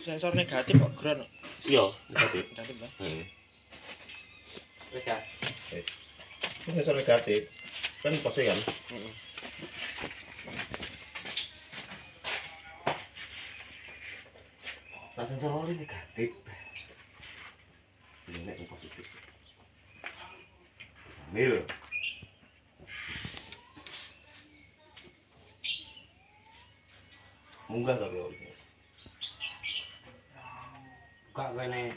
sensor negatif kok ground. Iya, negatif. Negatif lah. Wis kan. Wis. Ini sensor negatif. Kan pasti kan. Heeh. Nah, sensor oli negatif. Ini nek positif. Ambil. Munggah tapi oli. Kok kene.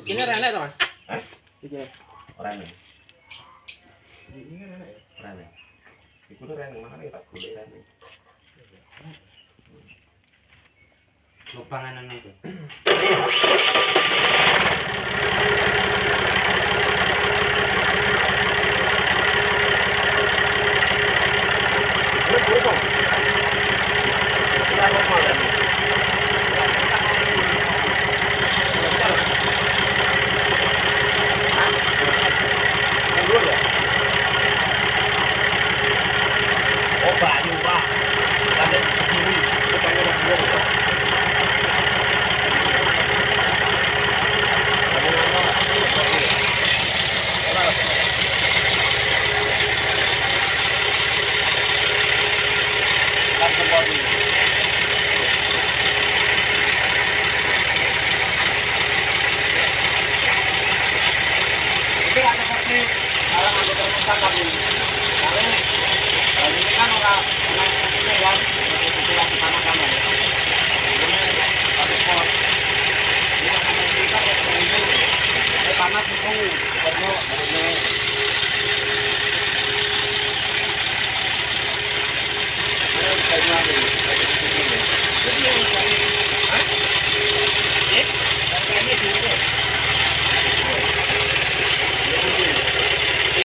Ini rene to, Mas? Hah? Iki. Ora nih. Ini kan enak ya. Ora nih. Iku tuh rene makane tak golek rene. Lupangan nang itu. Oh, banyu, Pak. Ada begini. Bukannya ada dua, Pak. Itu kan seperti kalau nganggo termosan tapi ini kan ora itu lagi panas